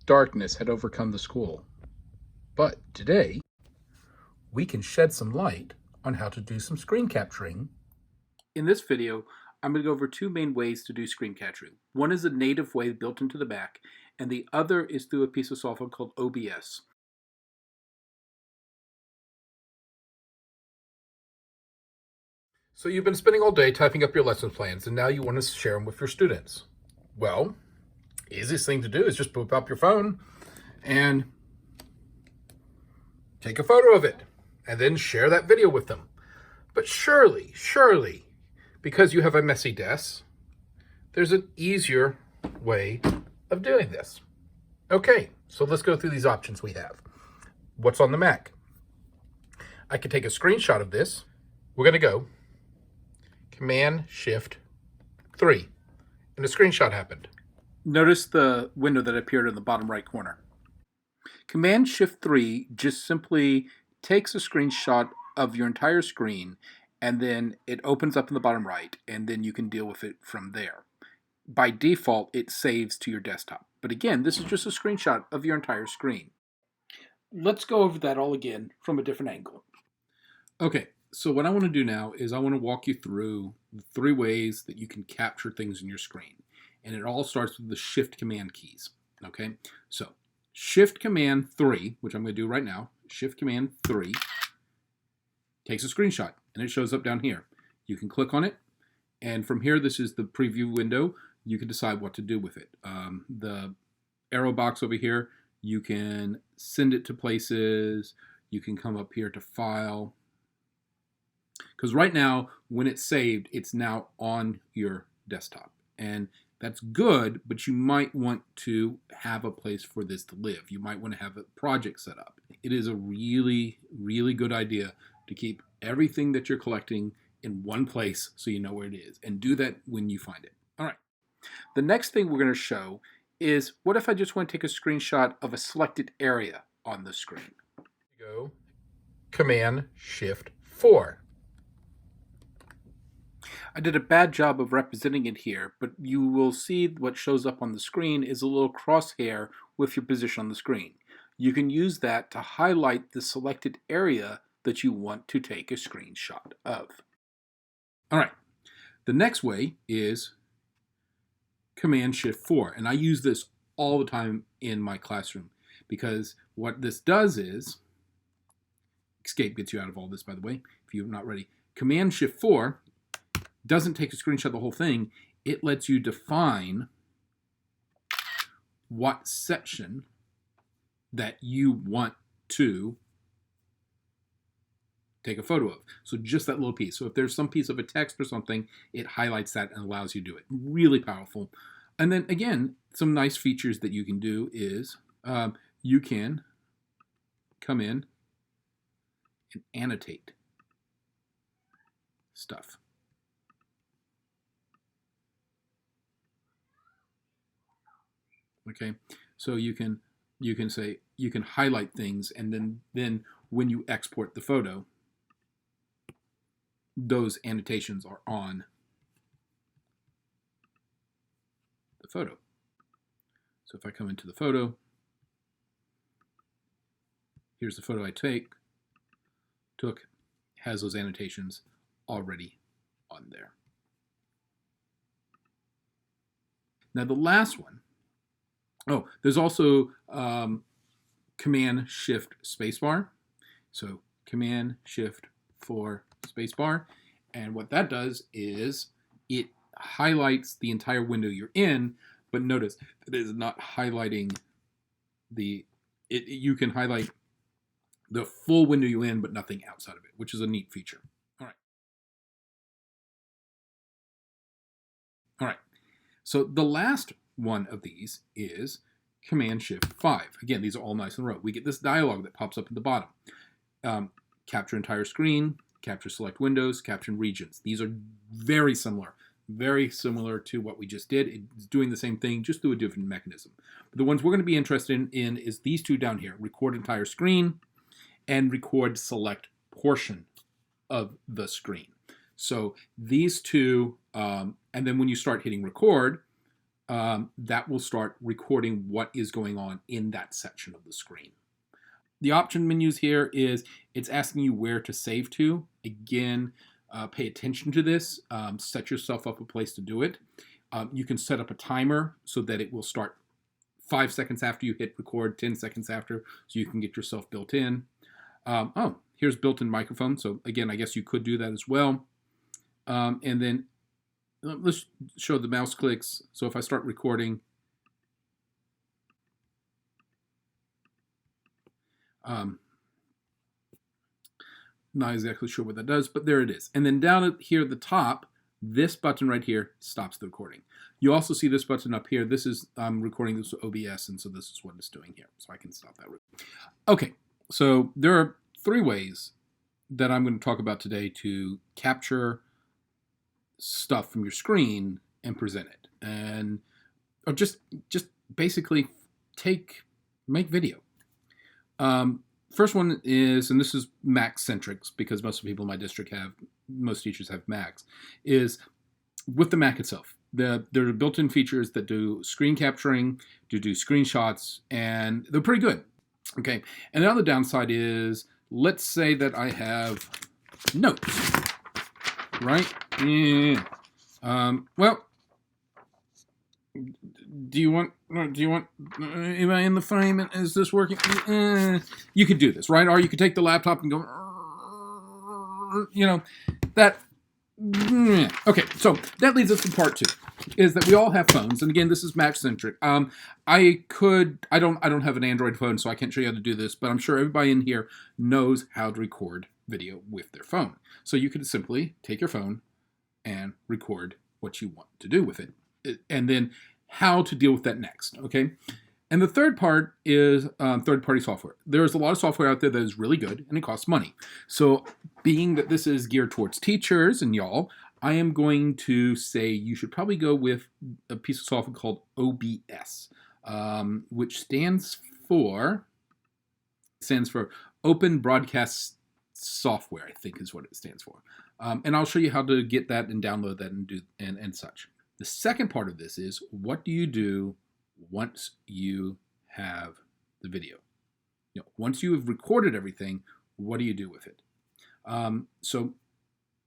darkness had overcome the school. But today, we can shed some light on how to do some screen capturing. In this video, I'm going to go over two main ways to do screen capturing. One is a native way built into the Mac, and the other is through a piece of software called OBS. So you've been spending all day typing up your lesson plans, and now you want to share them with your students. Well, easiest thing to do is just whip up your phone and take a photo of it, and then share that video with them. But surely, because you have a messy desk, there's an easier way of doing this. Okay, so let's go through these options we have. What's on the Mac? I could take a screenshot of this. We're going to go Command-Shift-3, and a screenshot happened. Notice the window that appeared in the bottom right corner. Command-Shift-3 just simply takes a screenshot of your entire screen, and then it opens up in the bottom right, and then you can deal with it from there. By default, it saves to your desktop. But again, this is just a screenshot of your entire screen. Let's go over that all again from a different angle. Okay, so what I want to do now is I want to walk you through the three ways that you can capture things in your screen. And it all starts with the Shift Command keys. Okay, so Shift Command 3, which I'm going to do right now, Shift Command 3, takes a screenshot, and it shows up down here. You can click on it, and from here, this is the preview window. You can decide what to do with it. The arrow box over here, you can send it to places. You can come up here to File. Because right now, when it's saved, it's now on your desktop. And that's good, but you might want to have a place for this to live. You might want to have a project set up. It is a really, really good idea to keep everything that you're collecting in one place so you know where it is. And do that when you find it. All right. The next thing we're going to show is, what if I just want to take a screenshot of a selected area on the screen? Go Command-Shift-4. I did a bad job of representing it here, but you will see what shows up on the screen is a little crosshair with your position on the screen. You can use that to highlight the selected area that you want to take a screenshot of. All right, the next way is Command-Shift-4, and I use this all the time in my classroom because what this does is, Escape gets you out of all this, by the way, if you're not ready. Command-Shift-4 doesn't take a screenshot of the whole thing. It lets you define what section that you want to take a photo of. So just that little piece. So if there's some piece of a text or something, it highlights that and allows you to do it. Really powerful. And then again, some nice features that you can do is you can come in and annotate stuff. Okay, so you can say, you can highlight things, and then when you export the photo, those annotations are on the photo. So if I come into the photo, here's the photo I took, has those annotations already on there. Now the last one, there's also Command-Shift-Spacebar. So Command-Shift-4 spacebar. And what that does is it highlights the entire window you're in, but notice it is not highlighting you can highlight the full window you're in, but nothing outside of it, which is a neat feature. All right. So the last one of these is Command-Shift-5. Again, these are all nice in a row. We get this dialog that pops up at the bottom. Capture entire screen, capture select windows, capture regions. These are very similar to what we just did. It's doing the same thing, just through a different mechanism. But the ones we're going to be interested in is these two down here, record entire screen and record select portion of the screen. So these two, and then when you start hitting record, that will start recording what is going on in that section of the screen. The option menus here is it's asking you where to save to. Again, pay attention to this. Set yourself up a place to do it. You can set up a timer so that it will start 5 seconds after you hit record, 10 seconds after, so you can get yourself built in. Oh, here's built-in microphone. So again, I guess you could do that as well. And then let's show the mouse clicks. So if I start recording, not exactly sure what that does, but there it is. And then down here at the top, this button right here stops the recording. You also see this button up here. This is recording this with OBS, and so this is what it's doing here. So I can stop that. Okay, so there are 3 ways that I'm going to talk about today to capture stuff from your screen and present it, and or just basically make video. First one is, and this is Mac centric because most people in my district most teachers have Macs, is with the Mac itself. There are built-in features that do screen capturing, do screenshots, and they're pretty good. Okay, and the other downside is, let's say that I have notes, right? Yeah. Well, do you want, am I in the frame? Is this working? You could do this, right? Or you could take the laptop and go, that. Okay, so that leads us to part 2, is that we all have phones, and again, this is Mac centric. I don't have an Android phone, so I can't show you how to do this, but I'm sure everybody in here knows how to record video with their phone. So you could simply take your phone and record what you want to do with it, and then how to deal with that next. Okay. And the third part is third-party software. There's a lot of software out there that is really good, and it costs money. So being that this is geared towards teachers and y'all, I am going to say you should probably go with a piece of software called OBS, which stands for Open Broadcast Software, I think is what it stands for. And I'll show you how to get that and download that and do and such. The second part of this is, what do you do once you have the video? Once you have recorded everything, what do you do with it? So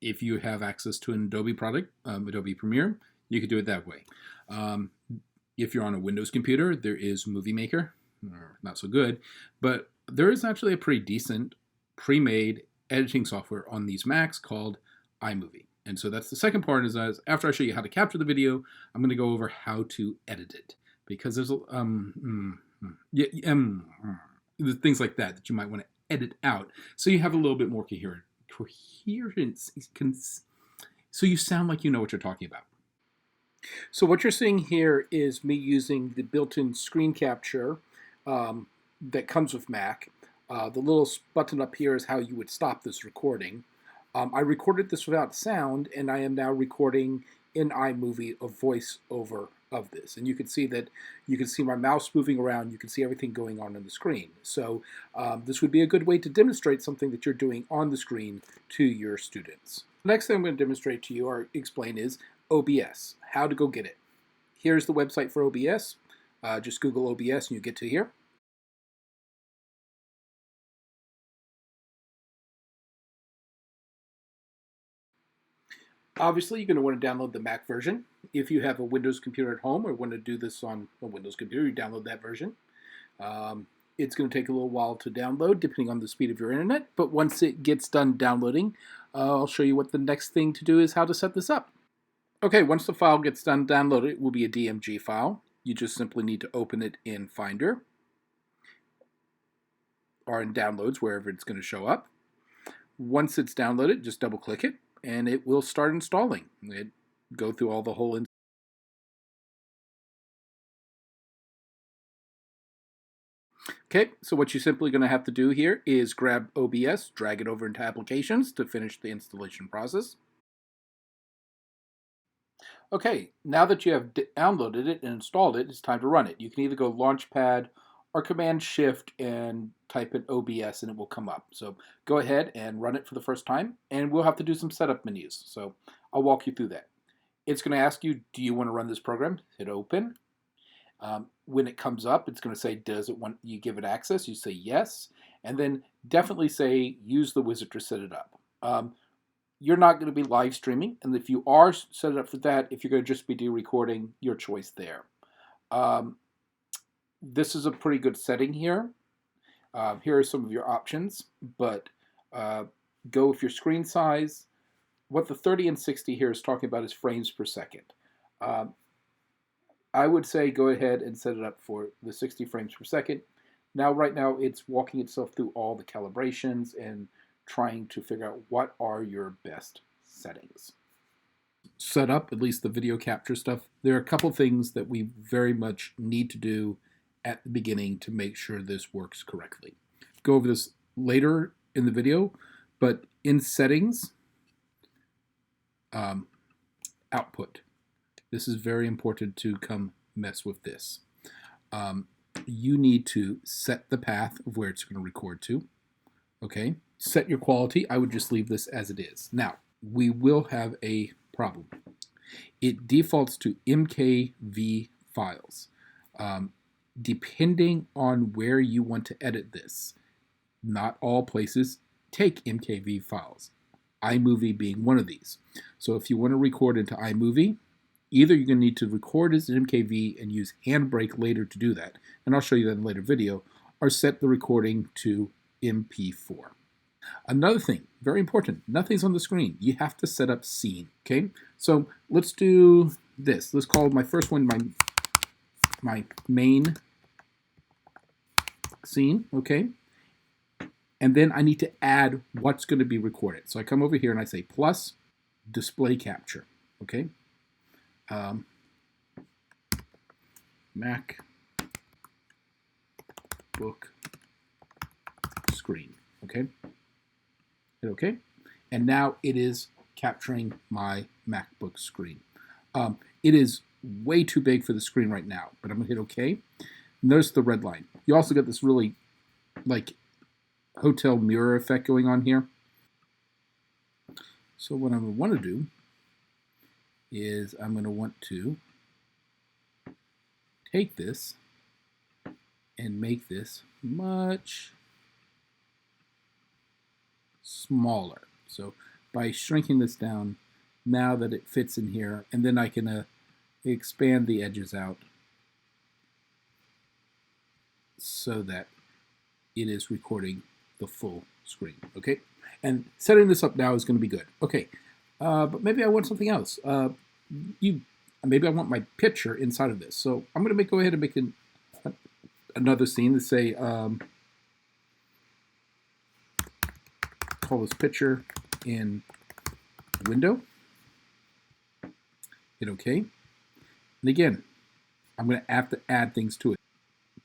if you have access to an Adobe product, Adobe Premiere, you could do it that way. If you're on a Windows computer, there is Movie Maker, not so good, but there is actually a pretty decent pre-made editing software on these Macs called iMovie. And so that's the second part, is after I show you how to capture the video, I'm going to go over how to edit it. Because there's things like that you might want to edit out, so you have a little bit more coherence, so you sound like you know what you're talking about. So what you're seeing here is me using the built-in screen capture that comes with Mac. The little button up here is how you would stop this recording. I recorded this without sound, and I am now recording in iMovie a voiceover of this, and you can see my mouse moving around. You can see everything going on the screen. So this would be a good way to demonstrate something that you're doing on the screen to your students. The next thing I'm going to demonstrate to you or explain is OBS, how to go get it. Here's the website for OBS. Just Google OBS and you get to here. Obviously, you're going to want to download the Mac version. If you have a Windows computer at home or want to do this on a Windows computer, you download that version. It's going to take a little while to download, depending on the speed of your internet, but once it gets done downloading, I'll show you what the next thing to do is, how to set this up. Okay, once the file gets done downloaded, it will be a DMG file. You just simply need to open it in Finder or in Downloads, wherever it's going to show up. Once it's downloaded, just double-click it, and it will start installing. It go through all the whole Okay, so what you're simply going to have to do here is grab OBS, drag it over into Applications to finish the installation process. Okay, now that you have downloaded it and installed it, it's time to run it. You can either go Launchpad or Command-Shift and type in OBS and it will come up. So go ahead and run it for the first time, and we'll have to do some setup menus. So I'll walk you through that. It's going to ask you, do you want to run this program? Hit open. When it comes up, it's going to say, does it want you give it access? You say yes, and then definitely say, use the wizard to set it up. You're not going to be live streaming, and if you are set it up for that, if you're going to just be recording, your choice there. This is a pretty good setting here. Here are some of your options, but go with your screen size. What the 30 and 60 here is talking about is frames per second. I would say go ahead and set it up for the 60 frames per second. Now, right now, it's walking itself through all the calibrations and trying to figure out what are your best settings. Set up, at least the video capture stuff. There are a couple things that we very much need to do at the beginning to make sure this works correctly. Go over this later in the video, but in settings, output. This is very important to come mess with this. You need to set the path of where it's going to record to. Okay. Set your quality. I would just leave this as it is. Now, we will have a problem. It defaults to MKV files. Depending on where you want to edit this, not all places take MKV files. iMovie being one of these. So if you want to record into iMovie, either you're going to need to record as an MKV and use Handbrake later to do that, and I'll show you that in a later video, or set the recording to MP4. Another thing, very important, nothing's on the screen. You have to set up scene, okay? So let's do this. Let's call my first one my main scene, okay? And then I need to add what's going to be recorded. So I come over here and I say plus display capture, okay? MacBook screen, okay? Hit okay. And now it is capturing my MacBook screen. It is way too big for the screen right now, but I'm gonna hit okay. Notice the red line. You also get this really like hotel mirror effect going on here. So what I'm gonna want to do is I'm gonna want to take this and make this much smaller. So by shrinking this down, now that it fits in here, and then I can expand the edges out so that it is recording the full screen, okay? And setting this up now is going to be good. Okay, but maybe I want something else. Maybe I want my picture inside of this. So I'm going to go ahead and make another scene. Let's say, call this picture in window. Hit OK. And again, I'm going to have to add things to it.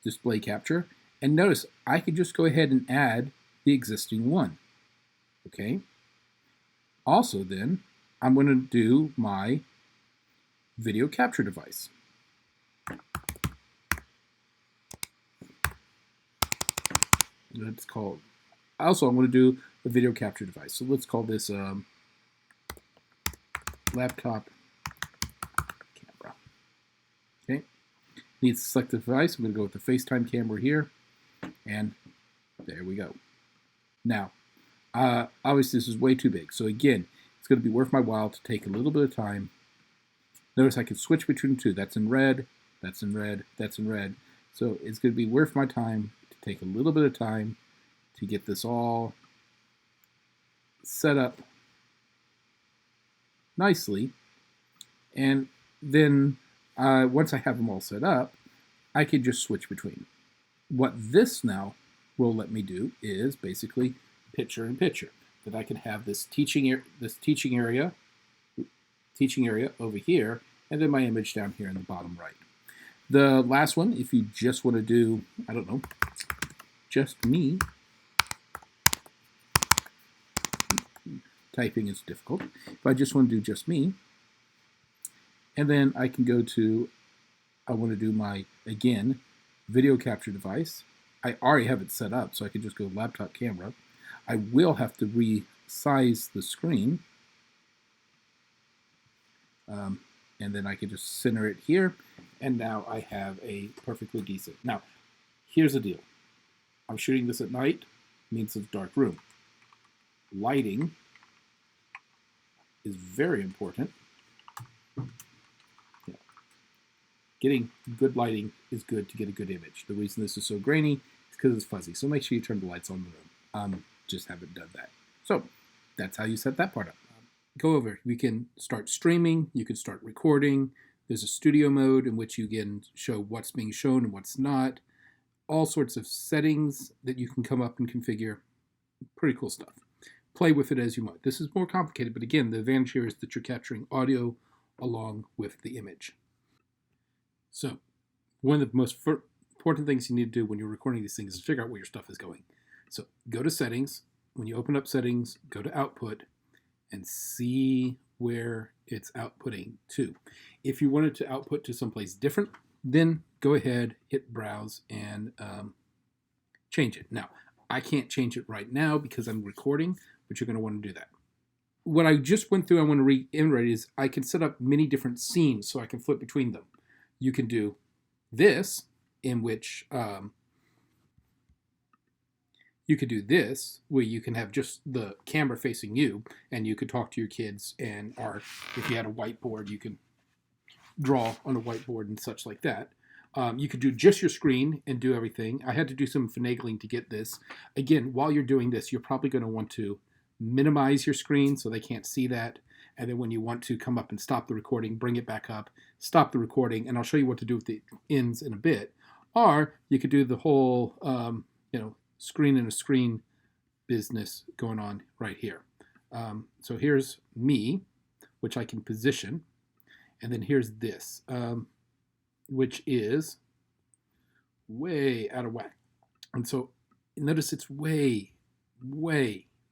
Display capture. And notice, I could just go ahead and add the existing one. Okay. Also then, I'm going to do my video capture device. Let's call, also I'm going to do the video capture device. So let's call this laptop camera. Okay. Needs to select the device. I'm going to go with the FaceTime camera here. And there we go. Now, obviously this is way too big. So again, it's going to be worth my while to take a little bit of time. Notice I can switch between the two. That's in red, that's in red, that's in red. So it's going to be worth my time to take a little bit of time to get this all set up nicely. And then once I have them all set up, I can just switch between. What this now will let me do is basically picture in picture. That I can have this teaching area over here, and then my image down here in the bottom right. The last one, if you just want to do, I don't know, just me. Typing is difficult. If I just want to do just me, and then I can go to, I want to do my, again, video capture device. I already have it set up, so I can just go laptop camera. I will have to resize the screen. and then I can just center it here, and now I have a perfectly decent. Now, here's the deal. I'm shooting this at night, means it's a dark room. Lighting is very important. Yeah. Getting good lighting is good to get a good image. The reason this is so grainy is because it's fuzzy, so make sure you turn the lights on in the room. Just haven't done that. So that's how you set that part up. Go over. We can start streaming. You can start recording. There's a studio mode in which you can show what's being shown and what's not. All sorts of settings that you can come up and configure. Pretty cool stuff. Play with it as you might. This is more complicated, but again, the advantage here is that you're capturing audio along with the image. So one of the most important things you need to do when you're recording these things is figure out where your stuff is going. So go to settings. When you open up settings, go to output and see where it's outputting to. If you want it to output to someplace different, then go ahead, hit browse, and change it. Now, I can't change it right now because I'm recording, but you're going to want to do that. What I just went through, I want to reiterate is I can set up many different scenes so I can flip between them. You can do this, in which you could do this, where you can have just the camera facing you, and you could talk to your kids, and or if you had a whiteboard, you can draw on a whiteboard and such like that. You could do just your screen and do everything. I had to do some finagling to get this. Again, while you're doing this, you're probably going to want to minimize your screen so they can't see that. And then when you want to come up and stop the recording, bring it back up, stop the recording, and I'll show you what to do with the ends in a bit. Or you could do the whole, screen in a screen business going on right here. So here's me, which I can position. And then here's this, which is way out of whack. And so notice it's way,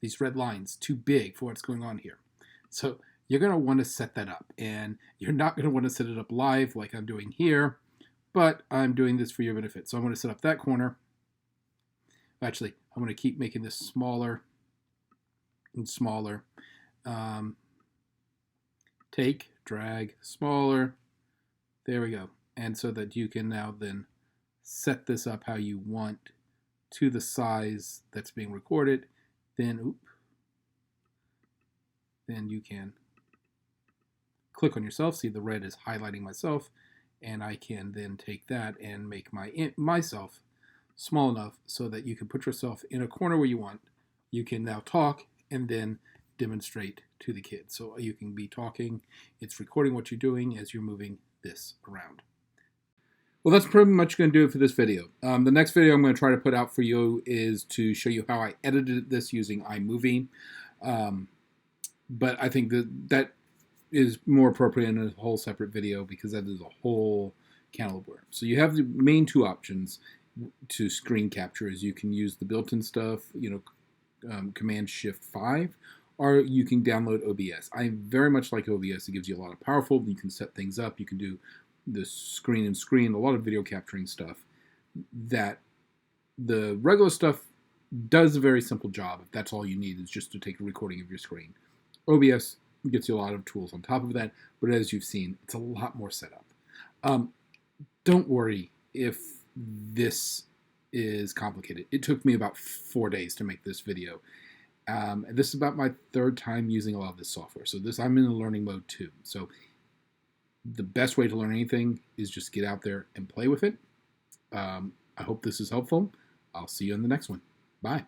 these red lines, too big for what's going on here. So you're going to want to set that up. And you're not going to want to set it up live like I'm doing here, but I'm doing this for your benefit. So I'm going to set up that corner. Actually, I'm going to keep making this smaller and smaller. Take, drag, smaller. There we go. And so that you can now then set this up how you want to the size that's being recorded. Then you can click on yourself. See, the red is highlighting myself. And I can then take that and make myself small enough so that you can put yourself in a corner where you want. You can now talk and then demonstrate to the kids. So you can be talking, it's recording what you're doing as you're moving this around. Well, that's pretty much going to do it for this video. The next video I'm going to try to put out for you is to show you how I edited this using iMovie. But I think that is more appropriate in a whole separate video because that is a whole can of worms. So you have the main two options to screen capture. Is you can use the built-in stuff, Command Shift 5, or you can download OBS. I very much like OBS. It gives you a lot of powerful. You can set things up. You can do the screen and screen, a lot of video capturing stuff that the regular stuff does a very simple job. If that's all you need is just to take a recording of your screen. OBS gets you a lot of tools on top of that, but as you've seen, it's a lot more setup. Don't worry if this is complicated. It took me about 4 days to make this video. And this is about my third time using a lot of this software. So I'm in a learning mode too. So the best way to learn anything is just get out there and play with it. I hope this is helpful. I'll see you in the next one. Bye.